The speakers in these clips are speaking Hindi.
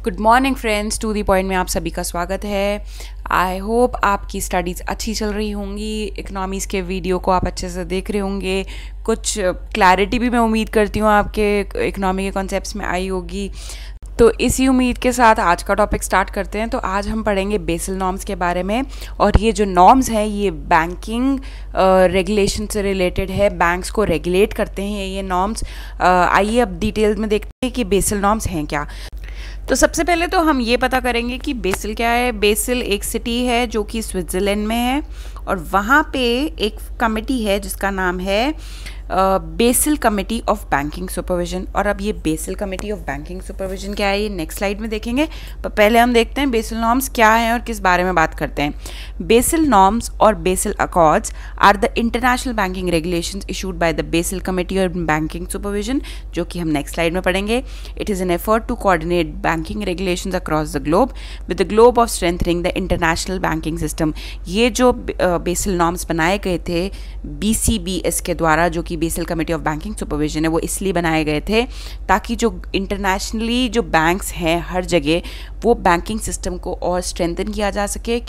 Good morning friends, to the point में आप सभी का स्वागत है। आई होप आपकी स्टडीज़ अच्छी चल रही होंगी। इकोनॉमीज़ के वीडियो को आप अच्छे से देख रहे होंगे। कुछ क्लैरिटी भी मैं उम्मीद करती हूँ आपके इकोनॉमी के कॉन्सेप्ट्स में आई होगी। तो इसी उम्मीद के साथ आज का टॉपिक स्टार्ट करते हैं। तो आज हम पढ़ेंगे बेसल नॉर्म्स के बारे में, और ये जो नॉर्म्स हैं ये बैंकिंग रेगुलेशन से रिलेटेड है। बैंक्स को रेगुलेट करते हैं ये नॉर्म्स। आइए अब डिटेल में देखते हैं कि बेसल नॉर्म्स हैं क्या। तो सबसे पहले तो हम ये पता करेंगे कि बेसल क्या है। बेसल एक सिटी है जो कि स्विट्ज़रलैंड में है, और वहाँ पे एक कमेटी है जिसका नाम है basal committee of banking supervision. और अब ये Basel committee of banking supervision क्या है ये नेक्स्ट स्लाइड में देखेंगे, पर पहले हम देखते हैं बेसल नॉर्म्स क्या है और किस बारे में बात करते हैं। बेसल नॉर्म्स और Basel accords are the international banking regulations issued by the Basel committee on banking supervision, जो कि हम नेक्स्ट स्लाइड में पढ़ेंगे। It is an effort to coordinate banking regulations across the globe with the globe of strengthening the international banking system. ये जो बेसल नॉर्म्स बनाए गए थे BCBS के द्वारा, जो कि basal committee of banking supervision है, वो इसलिए बनाए गए थे ताकि जो इंटरनेशनली जो बैंक्स हैं हर जगह, वो बैंकिंग सिस्टम को और स्ट्रेंथन किया जा सके।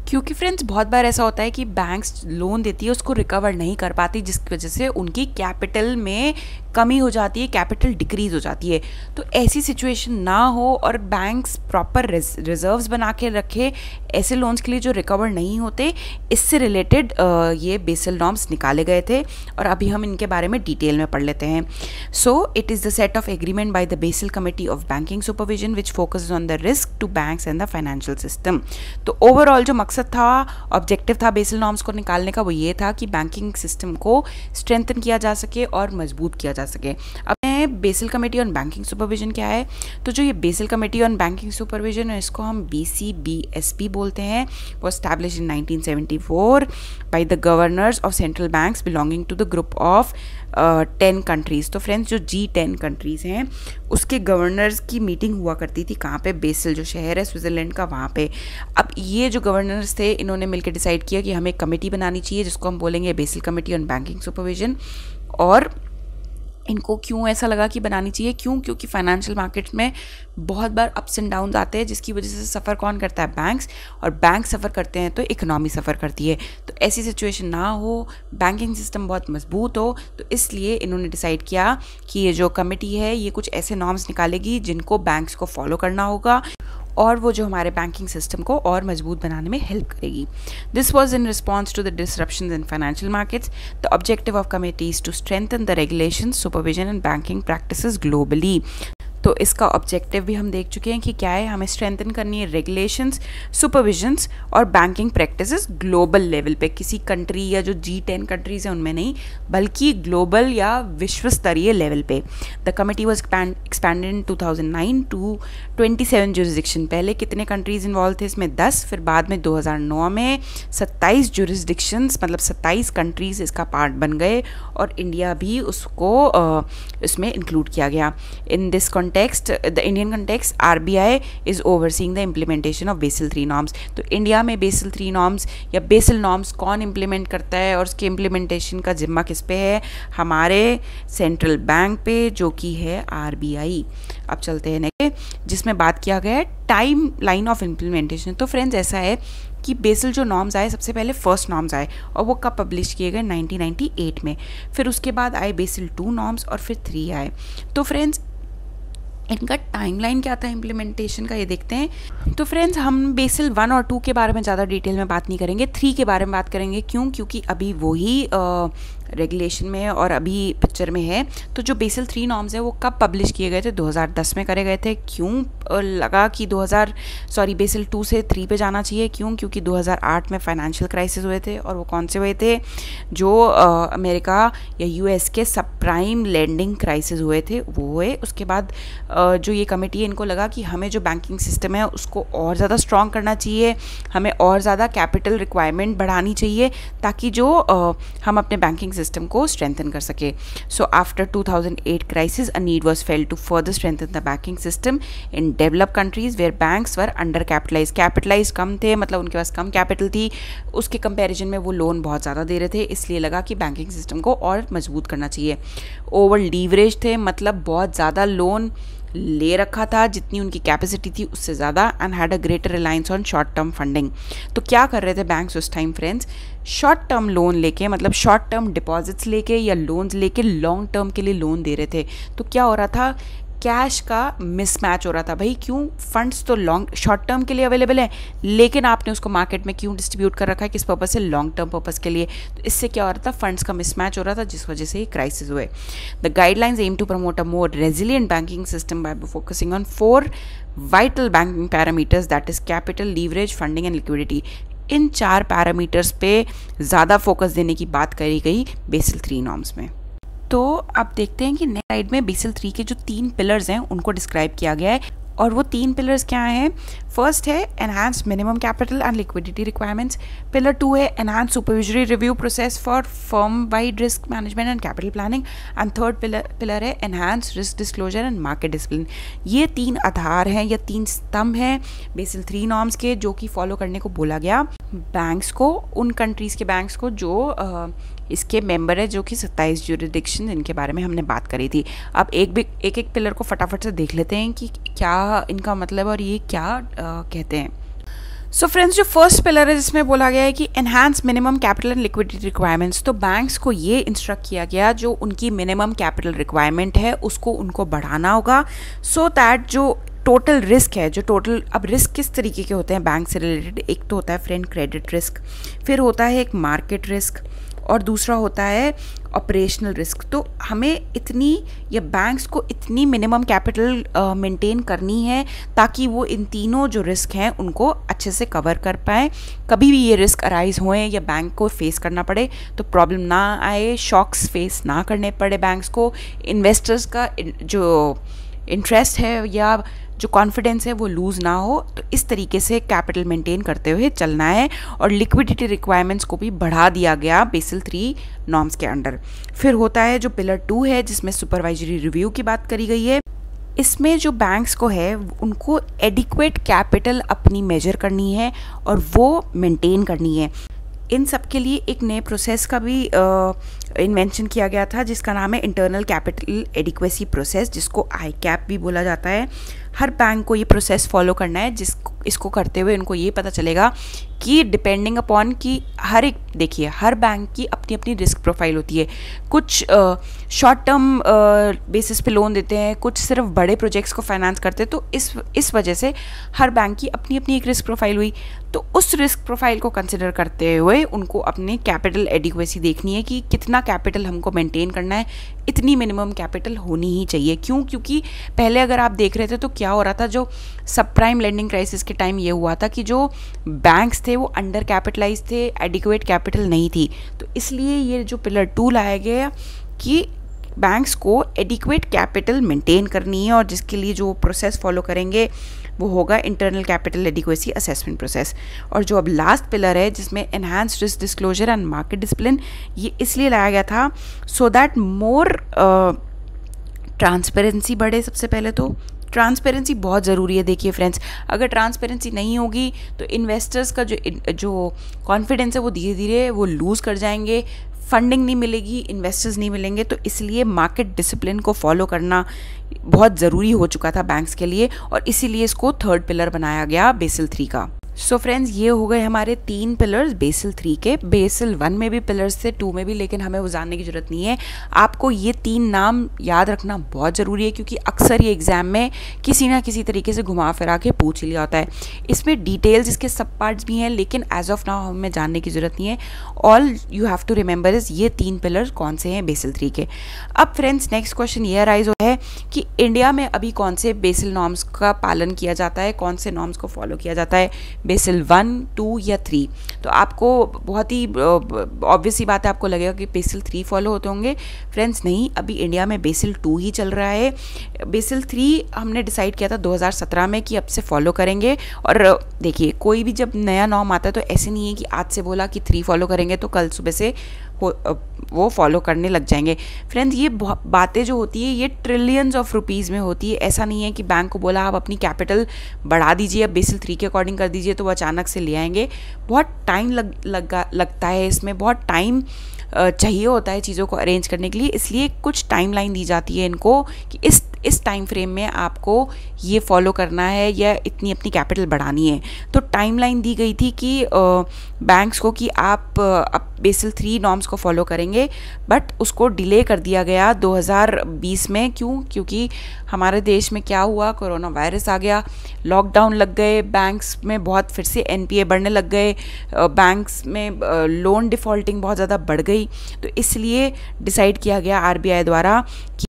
क्योंकि फ्रेंड्स बहुत बार ऐसा होता है कि बैंक्स लोन देती है उसको रिकवर नहीं कर पाती, जिसकी वजह से उनकी कैपिटल में कमी हो जाती है, कैपिटल डिक्रीज हो जाती है। तो ऐसी सिचुएशन ना हो और बैंक्स प्रॉपर रिजर्व्स बना के रखे ऐसे लोन्स के लिए जो रिकवर नहीं होते, इससे रिलेटेड ये बेसल नॉर्म्स निकाले गए थे, और अभी हम इनके बारे में डिटेल में पढ़ लेते हैं। So it is the set of agreement by the Basel committee of banking supervision which focuses on the risk to banks and the financial system. तो ओवरऑल जो मकसद था, ऑब्जेक्टिव था बेसल नॉर्म्स को निकालने का, वो ये था कि बैंकिंग सिस्टम को स्ट्रेंथन किया जा सके और मजबूत किया जा सके। अब Basel committee on banking supervision क्या है। तो जो ये Basel committee on banking supervision है, इसको हम BCBSP बोलते हैं। वो establish in 1974 by the governors of central banks belonging to the group of 10 countries. तो फ्रेंड्स जो G10 कंट्रीज़ हैं उसके गवर्नर्स की मीटिंग हुआ करती थी कहाँ पे, बेसल जो शहर है स्विट्ज़रलैंड का, वहाँ पे। अब ये जो गवर्नर्स थे इन्होंने मिलकर डिसाइड किया कि हमें एक कमेटी बनानी चाहिए जिसको हम बोलेंगे basal committee on banking supervision. और इनको क्यों ऐसा लगा कि बनानी चाहिए, क्योंकि फाइनेंशियल मार्केट में बहुत बार अप्स एंड डाउन्स आते हैं, जिसकी वजह से सफ़र कौन करता है, बैंक्स। और बैंक सफ़र करते हैं तो इकोनॉमी सफ़र करती है। तो ऐसी सिचुएशन ना हो, बैंकिंग सिस्टम बहुत मजबूत हो, तो इसलिए इन्होंने डिसाइड किया कि ये जो कमेटी है ये कुछ ऐसे नॉर्म्स निकालेगी जिनको बैंक्स को फॉलो करना होगा, और वो जो हमारे बैंकिंग सिस्टम को और मजबूत बनाने में हेल्प करेगी। This was in response to the disruptions in financial markets. The objective of committee is to strengthen the regulation, supervision and banking practices globally. तो इसका ऑब्जेक्टिव भी हम देख चुके हैं कि क्या है, हमें स्ट्रेंथन करनी है रेगुलेशंस, सुपरविजन्स और बैंकिंग प्रैक्टिसेस ग्लोबल लेवल पे। किसी कंट्री या जो G10 कंट्रीज़ हैं उनमें नहीं, बल्कि ग्लोबल या विश्व स्तरीय लेवल पे। The committee was expanded in 2009 to 27 jurisdiction. पहले कितने कंट्रीज़ इन्वॉल्व थे इसमें, 10, फिर बाद में 2009 में 27 जुरिसडिक्शंस, मतलब 27 कंट्रीज़ इसका पार्ट बन गए, और इंडिया भी उसको इसमें इंक्लूड किया गया। In this the Indian context, RBI is overseeing the implementation of Basel III norms। तो इंडिया में Basel III norms या Basel norms कौन इम्प्लीमेंट करता है, और उसके इम्प्लीमेंटेशन का जिम्मा किस पे है, हमारे सेंट्रल बैंक पे, जो कि है RBI। अब चलते हैं नेक्स्ट, जिसमें बात किया गया है टाइम लाइन ऑफ इम्प्लीमेंटेशन। तो फ्रेंड्स ऐसा है कि बेसल जो नॉर्म्स आए, सबसे पहले फर्स्ट नॉर्म्स आए, और वो कब पब्लिश किए गए, 1998 में। फिर उसके बाद आए बेसल 2 नॉर्म्स, और फिर 3 आए। तो फ्रेंड्स इनका टाइमलाइन क्या था इम्प्लीमेंटेशन का, ये देखते हैं। तो फ्रेंड्स हम बेसल 1 और 2 के बारे में ज़्यादा डिटेल में बात नहीं करेंगे, 3 के बारे में बात करेंगे। क्योंकि अभी वही रेगुलेशन में और अभी पिक्चर में है। तो जो बेसल 3 नॉर्म्स है वो कब पब्लिश किए गए थे, 2010 में करे गए थे। क्यों लगा कि बेसल 2 से 3 पे जाना चाहिए, क्योंकि 2008 में फाइनेंशियल क्राइसिस हुए थे, और वो कौन से हुए थे, जो अमेरिका या US के सब प्राइम लेंडिंग क्राइसिस हुए थे, वो हुए। उसके बाद जो ये कमेटी है इनको लगा कि हमें जो बैंकिंग सिस्टम है उसको और ज़्यादा स्ट्रॉन्ग करना चाहिए, हमें और ज़्यादा कैपिटल रिक्वायरमेंट बढ़ानी चाहिए, ताकि जो हम अपने बैंकिंग सिस्टम को स्ट्रेंथन कर सके। So after 2008 crisis a need was felt to further strengthen the banking system in develop countries where banks were under capitalize कम थे, मतलब उनके पास कम कैपिटल थी, उसके कंपैरिजन में वो लोन बहुत ज़्यादा दे रहे थे, इसलिए लगा कि बैंकिंग सिस्टम को और मजबूत करना चाहिए। ओवर लीवरेज थे, मतलब बहुत ज़्यादा लोन ले रखा था जितनी उनकी कैपेसिटी थी उससे ज़्यादा, and had a greater reliance on short term funding. तो क्या कर रहे थे बैंक्स उस time friends, short term loan लेके, मतलब शॉर्ट टर्म डिपॉजिट्स लेके या लोन्स लेके लॉन्ग टर्म के लिए लोन दे रहे थे। तो क्या हो रहा था, कैश का मिसमैच हो रहा था। भाई क्यों, फंड्स तो लॉन्ग शॉर्ट टर्म के लिए अवेलेबल है, लेकिन आपने उसको मार्केट में क्यों डिस्ट्रीब्यूट कर रखा है, किस पर्पज़ से, लॉन्ग टर्म पर्पज़ के लिए। तो इससे क्या हो रहा था, फंड्स का मिसमैच हो रहा था, जिस वजह से ये क्राइसिस हुए। The guidelines aim to promote a more resilient banking system by focusing on 4 vital banking parameters, that is capital, leverage, funding and liquidity. इन 4 पैरामीटर्स पे ज़्यादा फोकस देने की बात करी गई बेसल 3 नॉर्म्स में। तो आप देखते हैं कि नेक्स्ट स्लाइड में बेसल 3 के जो 3 पिलर्स हैं उनको डिस्क्राइब किया गया है, और वो 3 पिलर्स क्या हैं। फर्स्ट है enhanced minimum capital and liquidity requirements. Pillar 2 है enhanced supervisory review process for firm wide risk management and capital planning, and third pillar है enhanced risk disclosure and market discipline. ये 3 आधार हैं या 3 स्तंभ हैं बेसल 3 नॉर्म्स के, जो कि फॉलो करने को बोला गया बैंक्स को, उन कंट्रीज़ के बैंक्स को जो इसके मेंबर है, जो कि 27 ज्यूरिडिक्शन, इनके बारे में हमने बात करी थी। अब एक पिलर को फटाफट से देख लेते हैं कि क्या इनका मतलब और ये क्या कहते हैं। सो फ्रेंड्स, जो फर्स्ट पिलर है जिसमें बोला गया है कि enhance minimum capital and liquidity requirements, तो बैंक्स को ये इंस्ट्रक्ट किया गया जो उनकी मिनिमम कैपिटल रिक्वायरमेंट है उसको उनको बढ़ाना होगा, सो दैट जो टोटल रिस्क है, जो टोटल, अब रिस्क किस तरीके के होते हैं बैंक से रिलेटेड, एक तो होता है फ्रेंड क्रेडिट रिस्क, फिर होता है एक मार्केट रिस्क, और दूसरा होता है ऑपरेशनल रिस्क। तो हमें इतनी, या बैंक्स को इतनी मिनिमम कैपिटल मेंटेन करनी है ताकि वो इन तीनों जो रिस्क हैं उनको अच्छे से कवर कर पाएँ। कभी भी ये रिस्क अराइज होएं या बैंक को फेस करना पड़े तो प्रॉब्लम ना आए, शॉक्स फेस ना करने पड़े बैंक्स को, इन्वेस्टर्स का जो इंटरेस्ट है या जो कॉन्फिडेंस है वो लूज़ ना हो। तो इस तरीके से कैपिटल मेंटेन करते हुए चलना है, और लिक्विडिटी रिक्वायरमेंट्स को भी बढ़ा दिया गया बेसल 3 नॉर्म्स के अंडर। फिर होता है जो पिलर 2 है जिसमें सुपरवाइजरी रिव्यू की बात करी गई है। इसमें जो बैंक्स को है उनको एडिक्वेट कैपिटल अपनी मेजर करनी है और वो मेंटेन करनी है। इन सब के लिए एक नए प्रोसेस का भी इन्वेंशन किया गया था जिसका नाम है इंटरनल कैपिटल एडिक्वेसी प्रोसेस, जिसको ICAP भी बोला जाता है। हर बैंक को ये प्रोसेस फॉलो करना है, इसको करते हुए उनको ये पता चलेगा कि डिपेंडिंग अपॉन कि हर एक, देखिए हर बैंक की अपनी अपनी रिस्क प्रोफाइल होती है। कुछ शॉर्ट टर्म बेसिस पे लोन देते हैं, कुछ सिर्फ बड़े प्रोजेक्ट्स को फाइनेंस करते हैं। तो इस वजह से हर बैंक की अपनी अपनी एक रिस्क प्रोफाइल हुई। तो उस रिस्क प्रोफाइल को कंसिडर करते हुए उनको अपनी कैपिटल एडिक्वेसी देखनी है कि कितना कैपिटल हमको मेंटेन करना है, इतनी मिनिमम कैपिटल होनी ही चाहिए। क्यों? क्योंकि पहले अगर आप देख रहे थे तो क्या हो रहा था, जो सब प्राइम लेंडिंग क्राइसिस के टाइम ये हुआ था कि जो बैंक्स थे वो अंडर कैपिटलाइज थे, एडिक्वेट कैपिटल नहीं थी। तो इसलिए ये जो पिलर 2 लाया गया कि बैंक्स को एडिक्वेट कैपिटल मेंटेन करनी है, और जिसके लिए जो प्रोसेस फॉलो करेंगे वो होगा internal capital adequacy assessment process. और जो अब लास्ट पिलर है जिसमें enhanced risk disclosure and market discipline, ये इसलिए लाया गया था सो दैट मोर ट्रांसपेरेंसी बढ़े। सबसे पहले तो ट्रांसपेरेंसी बहुत ज़रूरी है। देखिए फ्रेंड्स, अगर ट्रांसपेरेंसी नहीं होगी तो इन्वेस्टर्स का जो कॉन्फिडेंस है वो धीरे धीरे वो लूज़ कर जाएंगे, फंडिंग नहीं मिलेगी, इन्वेस्टर्स नहीं मिलेंगे। तो इसलिए मार्केट डिसिप्लिन को फॉलो करना बहुत ज़रूरी हो चुका था बैंक्स के लिए, और इसीलिए इसको थर्ड पिलर बनाया गया बेसल 3 का। सो फ्रेंड्स, ये हो गए हमारे 3 पिलर्स बेसल 3 के। बेसल 1 में भी पिलर्स थे, 2 में भी, लेकिन हमें वो जानने की ज़रूरत नहीं है। आपको ये 3 नाम याद रखना बहुत ज़रूरी है क्योंकि अक्सर ये एग्ज़ाम में किसी ना किसी तरीके से घुमा फिरा के पूछ लिया होता है। इसमें डिटेल्स, इसके सब पार्ट्स भी हैं, लेकिन एज ऑफ नाउ हमें जानने की ज़रूरत नहीं है। All you have to remember is ये 3 पिलर्स कौन से हैं बेसल 3 के। अब फ्रेंड्स, नेक्स्ट क्वेश्चन ये अराइज हो है कि इंडिया में अभी कौन से बेसल नॉर्म्स का पालन किया जाता है, कौन से नॉर्म्स को फॉलो किया जाता है, बेसल 1, 2 या 3। तो आपको बहुत ही ऑब्वियस ही बात है, आपको लगेगा कि बेसल 3 फॉलो होते होंगे। फ्रेंड्स नहीं, अभी इंडिया में बेसल 2 ही चल रहा है। बेसल 3 हमने डिसाइड किया था 2017 में कि अब से फॉलो करेंगे। और देखिए, कोई भी जब नया नॉर्म आता है तो ऐसे नहीं है कि आज से बोला कि 3 फॉलो करेंगे तो कल सुबह से वो फॉलो करने लग जाएंगे। फ्रेंड्स, ये बातें जो होती है ये ट्रिलियंस ऑफ रुपीज़ में होती है। ऐसा नहीं है कि बैंक को बोला आप अपनी कैपिटल बढ़ा दीजिए, अब बेसल 3 के अकॉर्डिंग कर दीजिए तो वो अचानक से ले आएंगे। बहुत टाइम लगता है इसमें, बहुत टाइम चाहिए होता है चीज़ों को अरेंज करने के लिए। इसलिए कुछ टाइमलाइन दी जाती है इनको कि इस टाइम फ्रेम में आपको ये फॉलो करना है या इतनी अपनी कैपिटल बढ़ानी है। तो टाइमलाइन दी गई थी कि बैंक्स को कि आप बेसल 3 नॉर्म्स को फॉलो करेंगे, बट उसको डिले कर दिया गया 2020 में। क्योंकि हमारे देश में क्या हुआ, कोरोना वायरस आ गया, लॉकडाउन लग गए, बैंक्स में बहुत फिर से एनपीए बढ़ने लग गए, बैंक्स में लोन डिफ़ॉल्टिंग बहुत ज़्यादा बढ़ गई। तो इसलिए डिसाइड किया गया आरबीआई द्वारा कि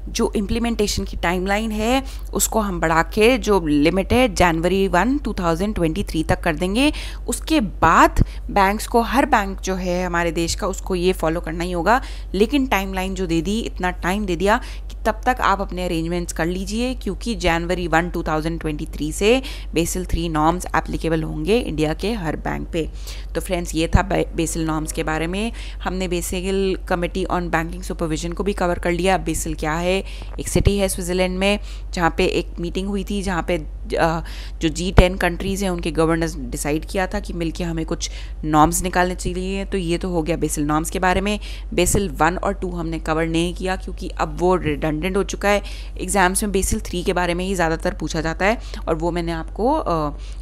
जो इम्प्लीमेंटेशन की टाइमलाइन है उसको हम बढ़ा के जो लिमिट है जनवरी 1, 2023 तक कर देंगे। उसके बाद बैंक्स को, हर बैंक जो है हमारे देश का, उसको ये फॉलो करना ही होगा। लेकिन टाइमलाइन जो दे दी, इतना टाइम दे दिया कि तब तक आप अपने अरेंजमेंट्स कर लीजिए, क्योंकि जनवरी 1, 2023 से बेसल 3 नॉर्म्स एप्लीकेबल होंगे इंडिया के हर बैंक पे। तो फ्रेंड्स, ये था बेसल नॉर्म्स के बारे में। हमने basal committee on banking supervision को भी कवर कर लिया। बेसल क्या है? एक सिटी है स्विट्ज़रलैंड में जहाँ पे एक मीटिंग हुई थी, जहाँ पे जो G10 कंट्रीज़ हैं उनके गवर्नर्स डिसाइड किया था कि मिलके हमें कुछ नॉर्म्स निकालने चाहिए। तो ये तो हो गया बेसल नॉर्म्स के बारे में। बेसल 1 और 2 हमने कवर नहीं किया क्योंकि अब वो रिडंडेंट हो चुका है। एग्जाम्स में बेसल 3 के बारे में ही ज़्यादातर पूछा जाता है और वो मैंने आपको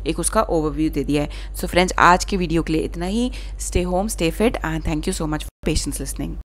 एक उसका ओवरव्यू दे दिया है। सो फ्रेंड्स, आज के वीडियो के लिए इतना ही। Stay home, stay fit and thank you so much for patience listening.